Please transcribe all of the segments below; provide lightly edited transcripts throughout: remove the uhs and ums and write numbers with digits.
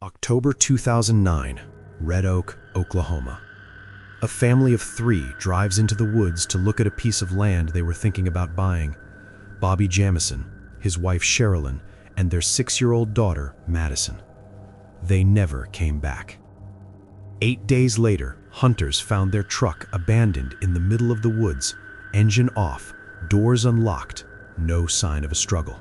October 2009, Red Oak, Oklahoma. A family of 3 drives into the woods to look at a piece of land they were thinking about buying. Bobby Jamison, his wife Sherilynn, and their 6-year-old daughter, Madyson. They never came back. 8 days later, hunters found their truck abandoned in the middle of the woods, engine off, doors unlocked, no sign of a struggle.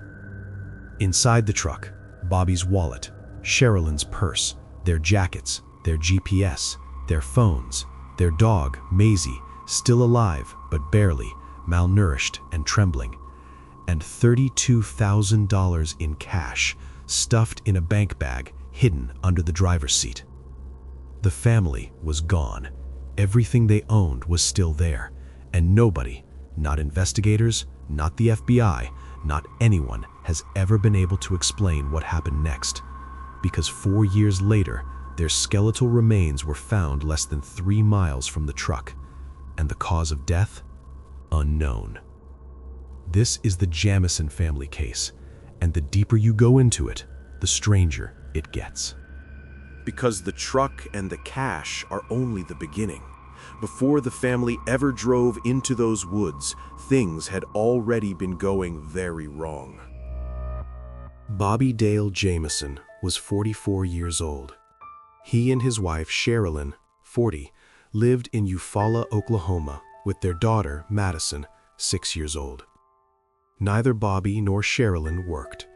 Inside the truck, Bobby's wallet, Sherilynn's purse, their jackets, their GPS, their phones, their dog, Maisie, still alive but barely, malnourished and trembling, and $32,000 in cash stuffed in a bank bag hidden under the driver's seat. The family was gone. Everything they owned was still there, and nobody, not investigators, not the FBI, not anyone, has ever been able to explain what happened next. Because 4 years later, their skeletal remains were found less than 3 miles from the truck, and the cause of death? Unknown. This is the Jamison family case, and the deeper you go into it, the stranger it gets. Because the truck and the cash are only the beginning. Before the family ever drove into those woods, things had already been going very wrong. Bobby Dale Jamison was 44 years old. He and his wife Sherilynn, 40, lived in Eufaula, Oklahoma, with their daughter Madyson, 6 years old. Neither Bobby nor Sherilynn worked.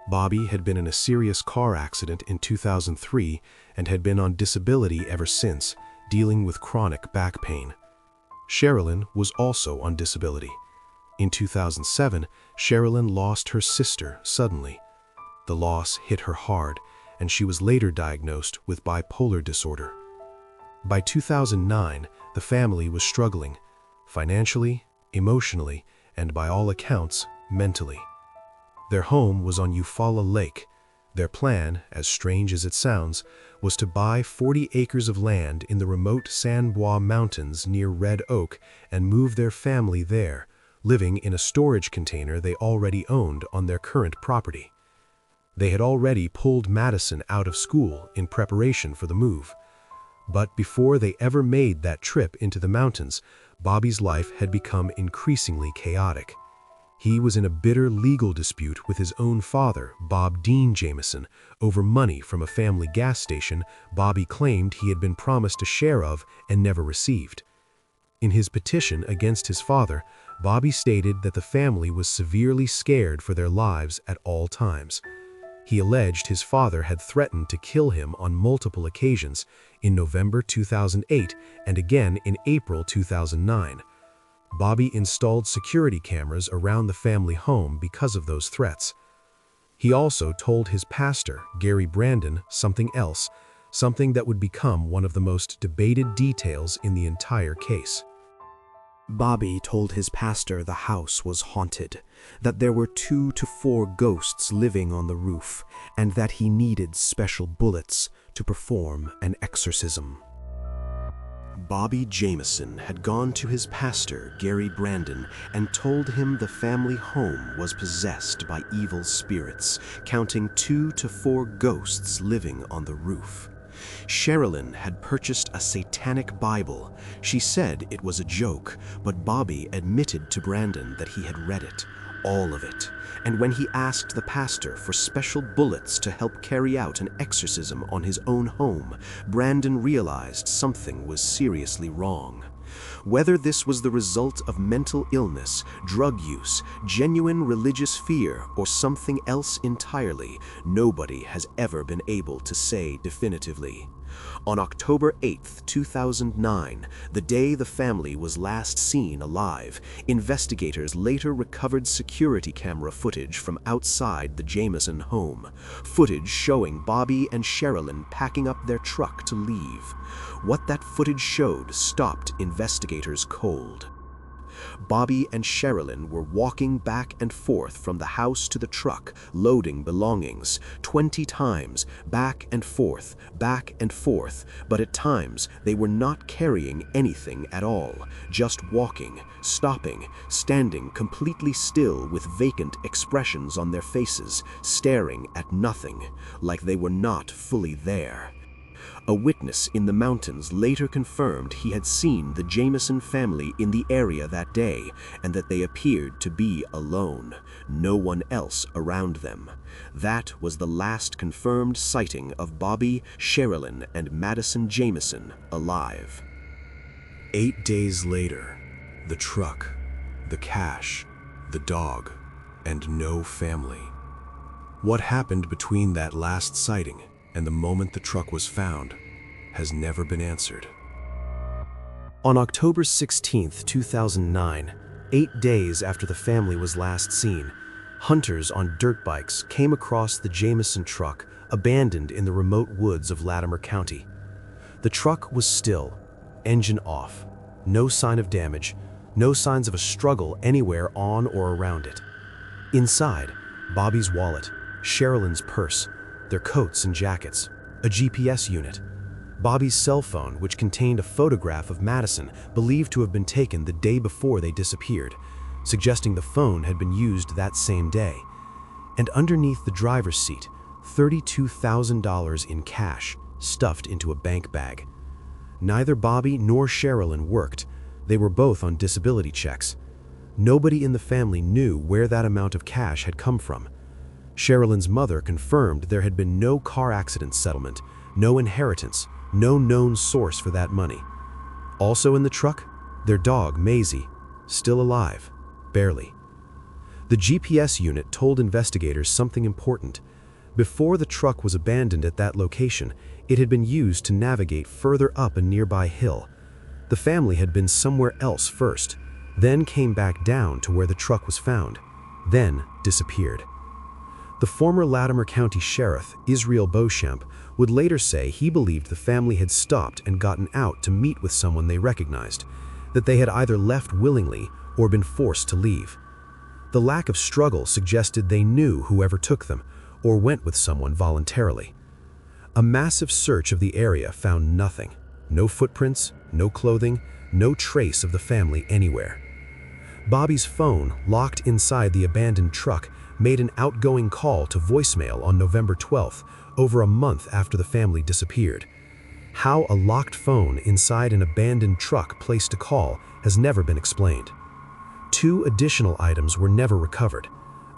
Bobby had been in a serious car accident in 2003 and had been on disability ever since, dealing with chronic back pain. Sherilynn was also on disability. In 2007, Sherilynn lost her sister suddenly. The loss hit her hard, and she was later diagnosed with bipolar disorder. By 2009, the family was struggling, financially, emotionally, and by all accounts, mentally. Their home was on Eufaula Lake. Their plan, as strange as it sounds, was to buy 40 acres of land in the remote San Bois Mountains near Red Oak and move their family there, living in a storage container they already owned on their current property. They had already pulled Madyson out of school in preparation for the move. But before they ever made that trip into the mountains, Bobby's life had become increasingly chaotic. He was in a bitter legal dispute with his own father, Bob Dean Jamison, over money from a family gas station Bobby claimed he had been promised a share of and never received. In his petition against his father, Bobby stated that the family was severely scared for their lives at all times. He alleged his father had threatened to kill him on multiple occasions in November 2008 and again in April 2009. Bobby installed security cameras around the family home because of those threats. He also told his pastor, Gary Brandon, something else, something that would become one of the most debated details in the entire case. Bobby told his pastor the house was haunted, that there were 2 to 4 ghosts living on the roof, and that he needed special bullets to perform an exorcism. Bobby Jamison had gone to his pastor, Gary Brandon, and told him the family home was possessed by evil spirits, counting 2 to 4 ghosts living on the roof. Sherilynn had purchased a satanic Bible. She said it was a joke, but Bobby admitted to Brandon that he had read it, all of it. And when he asked the pastor for special bullets to help carry out an exorcism on his own home, Brandon realized something was seriously wrong. Whether this was the result of mental illness, drug use, genuine religious fear, or something else entirely, nobody has ever been able to say definitively. On October 8, 2009, the day the family was last seen alive, investigators later recovered security camera footage from outside the Jamison home, footage showing Bobby and Sherilynn packing up their truck to leave. What that footage showed stopped investigators cold. Bobby and Sherilynn were walking back and forth from the house to the truck, loading belongings, 20 times, back and forth, but at times they were not carrying anything at all, just walking, stopping, standing completely still with vacant expressions on their faces, staring at nothing, like they were not fully there. A witness in the mountains later confirmed he had seen the Jamison family in the area that day and that they appeared to be alone, no one else around them. That was the last confirmed sighting of Bobby, Sherilynn, and Madyson Jamison alive. 8 days later, the truck, the cash, the dog, and no family. What happened between that last sighting and the moment the truck was found has never been answered. On October 16, 2009, 8 days after the family was last seen, hunters on dirt bikes came across the Jamison truck abandoned in the remote woods of Latimer County. The truck was still, engine off, no sign of damage, no signs of a struggle anywhere on or around it. Inside, Bobby's wallet, Sherilynn's purse, their coats and jackets, a GPS unit, Bobby's cell phone, which contained a photograph of Madyson believed to have been taken the day before they disappeared, suggesting the phone had been used that same day. And underneath the driver's seat, $32,000 in cash stuffed into a bank bag. Neither Bobby nor Sherilynn worked. They were both on disability checks. Nobody in the family knew where that amount of cash had come from. Sherilynn's mother confirmed there had been no car accident settlement, no inheritance, no known source for that money. Also in the truck, their dog, Maisie, still alive, barely. The GPS unit told investigators something important. Before the truck was abandoned at that location, it had been used to navigate further up a nearby hill. The family had been somewhere else first, then came back down to where the truck was found, then disappeared. The former Latimer County Sheriff, Israel Beauchamp, would later say he believed the family had stopped and gotten out to meet with someone they recognized, that they had either left willingly or been forced to leave. The lack of struggle suggested they knew whoever took them, or went with someone voluntarily. A massive search of the area found nothing. No footprints, no clothing, no trace of the family anywhere. Bobby's phone, locked inside the abandoned truck, made an outgoing call to voicemail on November 12th, over a month after the family disappeared. How a locked phone inside an abandoned truck placed a call has never been explained. 2 additional items were never recovered: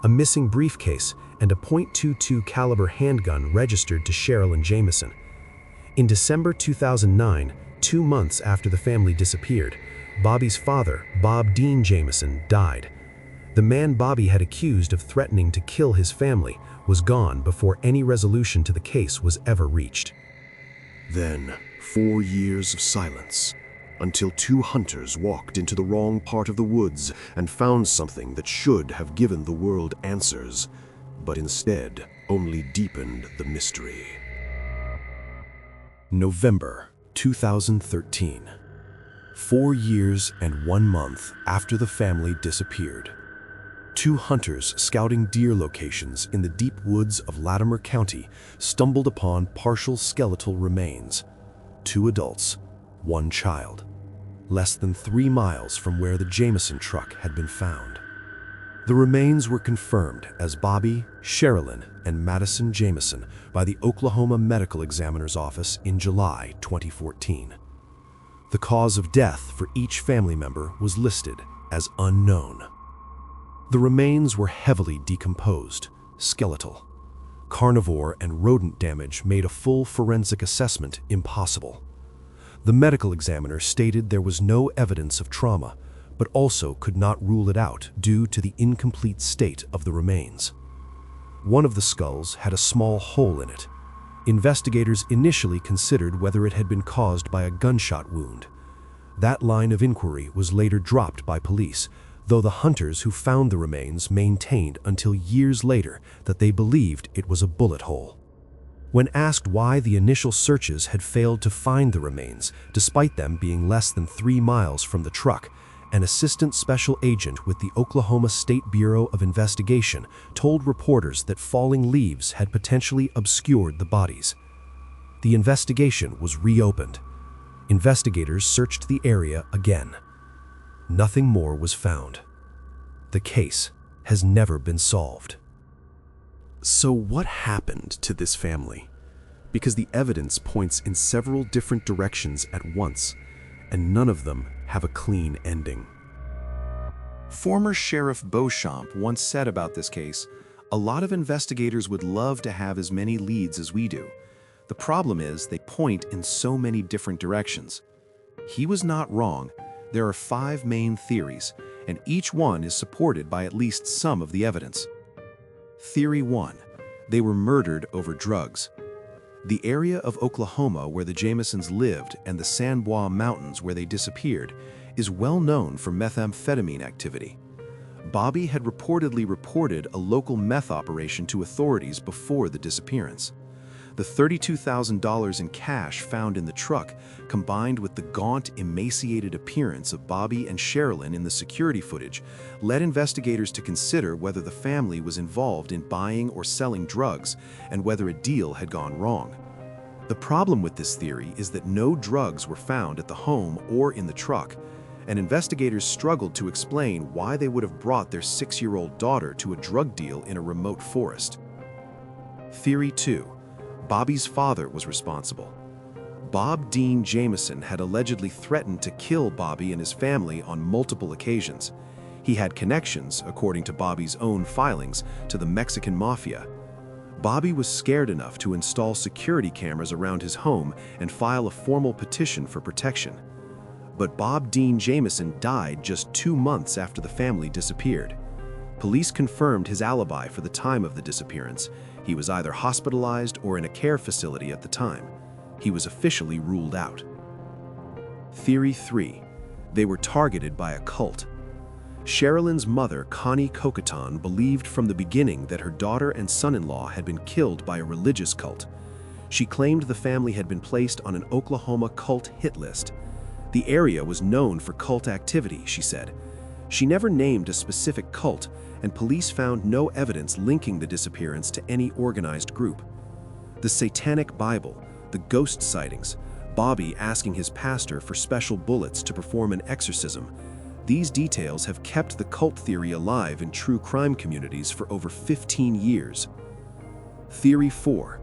a missing briefcase and a .22 caliber handgun registered to Sherilynn Jamison. In December 2009, 2 months after the family disappeared, Bobby's father, Bob Dean Jamison, died. The man Bobby had accused of threatening to kill his family was gone before any resolution to the case was ever reached. Then, 4 years of silence, until 2 hunters walked into the wrong part of the woods and found something that should have given the world answers, but instead only deepened the mystery. November 2013. 4 years and 1 month after the family disappeared. 2 hunters scouting deer locations in the deep woods of Latimer County stumbled upon partial skeletal remains. 2 adults, 1 child, less than 3 miles from where the Jamison truck had been found. The remains were confirmed as Bobby, Sherilynn, and Madyson Jamison by the Oklahoma Medical Examiner's Office in July 2014. The cause of death for each family member was listed as unknown. The remains were heavily decomposed, skeletal. Carnivore and rodent damage made a full forensic assessment impossible. The medical examiner stated there was no evidence of trauma, but also could not rule it out due to the incomplete state of the remains. One of the skulls had a small hole in it. Investigators initially considered whether it had been caused by a gunshot wound. That line of inquiry was later dropped by police, though the hunters who found the remains maintained until years later that they believed it was a bullet hole. When asked why the initial searches had failed to find the remains, despite them being less than 3 miles from the truck, an assistant special agent with the Oklahoma State Bureau of Investigation, told reporters that falling leaves had potentially obscured the bodies. The investigation was reopened. Investigators searched the area again. Nothing more was found. The case has never been solved. So what happened to this family? Because the evidence points in several different directions at once, and none of them have a clean ending. Former Sheriff Beauchamp once said about this case, "A lot of investigators would love to have as many leads as we do. The problem is they point in so many different directions." He was not wrong. There are 5 main theories, and each one is supported by at least some of the evidence. Theory 1. They were murdered over drugs. The area of Oklahoma where the Jamisons lived and the San Bois Mountains where they disappeared is well known for methamphetamine activity. Bobby had reportedly reported a local meth operation to authorities before the disappearance. The $32,000 in cash found in the truck, combined with the gaunt, emaciated appearance of Bobby and Sherilynn in the security footage, led investigators to consider whether the family was involved in buying or selling drugs and whether a deal had gone wrong. The problem with this theory is that no drugs were found at the home or in the truck, and investigators struggled to explain why they would have brought their 6-year-old daughter to a drug deal in a remote forest. Theory 2. Bobby's father was responsible. Bob Dean Jamison had allegedly threatened to kill Bobby and his family on multiple occasions. He had connections, according to Bobby's own filings, to the Mexican mafia. Bobby was scared enough to install security cameras around his home and file a formal petition for protection. But Bob Dean Jamison died just 2 months after the family disappeared. Police confirmed his alibi for the time of the disappearance. He was either hospitalized or in a care facility at the time. He was officially ruled out. Theory 3. They were targeted by a cult. Sherilynn's mother, Connie Cocaton, believed from the beginning that her daughter and son-in-law had been killed by a religious cult. She claimed the family had been placed on an Oklahoma cult hit list. The area was known for cult activity, she said. She never named a specific cult, and police found no evidence linking the disappearance to any organized group. The Satanic Bible, the ghost sightings, Bobby asking his pastor for special bullets to perform an exorcism. These details have kept the cult theory alive in true crime communities for over 15 years. Theory 4.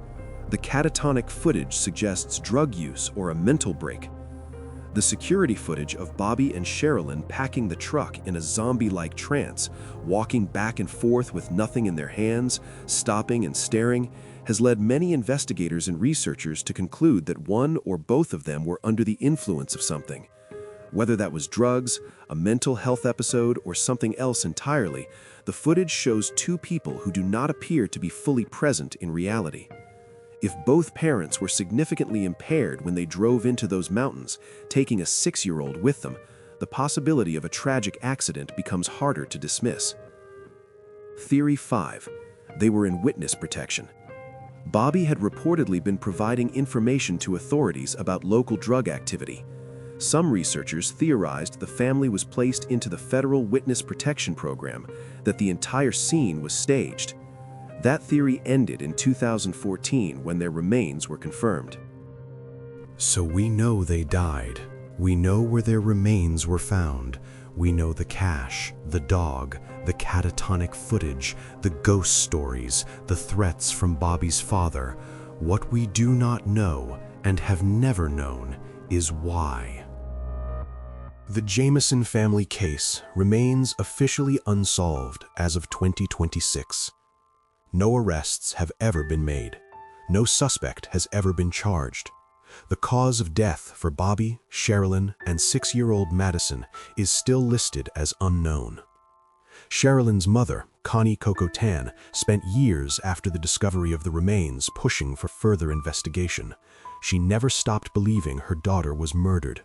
The catatonic footage suggests drug use or a mental break. The security footage of Bobby and Sherilynn packing the truck in a zombie-like trance, walking back and forth with nothing in their hands, stopping and staring, has led many investigators and researchers to conclude that one or both of them were under the influence of something. Whether that was drugs, a mental health episode, or something else entirely, the footage shows 2 people who do not appear to be fully present in reality. If both parents were significantly impaired when they drove into those mountains, taking a 6-year-old with them, the possibility of a tragic accident becomes harder to dismiss. Theory 5. They were in witness protection. Bobby had reportedly been providing information to authorities about local drug activity. Some researchers theorized the family was placed into the federal witness protection program, that the entire scene was staged. That theory ended in 2014 when their remains were confirmed. So we know they died. We know where their remains were found. We know the cash, the dog, the catatonic footage, the ghost stories, the threats from Bobby's father. What we do not know and have never known is why. The Jamison family case remains officially unsolved as of 2026. No arrests have ever been made. No suspect has ever been charged. The cause of death for Bobby, Sherilynn, and 6-year-old Madyson is still listed as unknown. Sherilynn's mother, Connie Cocaton, spent years after the discovery of the remains pushing for further investigation. She never stopped believing her daughter was murdered.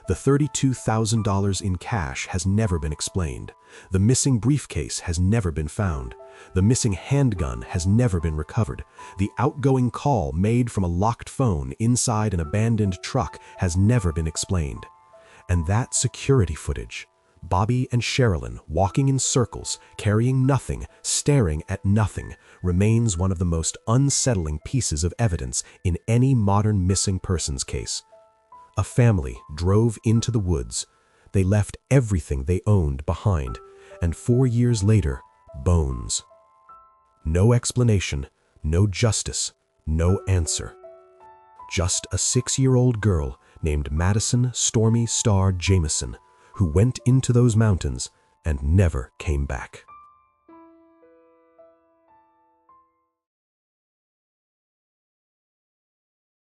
The $32,000 in cash has never been explained. The missing briefcase has never been found. The missing handgun has never been recovered. The outgoing call made from a locked phone inside an abandoned truck has never been explained. And that security footage, Bobby and Sherilynn, walking in circles, carrying nothing, staring at nothing, remains one of the most unsettling pieces of evidence in any modern missing persons case. A family drove into the woods. They left everything they owned behind, and 4 years later, bones. No explanation, no justice, no answer. Just a 6-year-old girl named Madyson Stormy Star Jamison, who went into those mountains and never came back.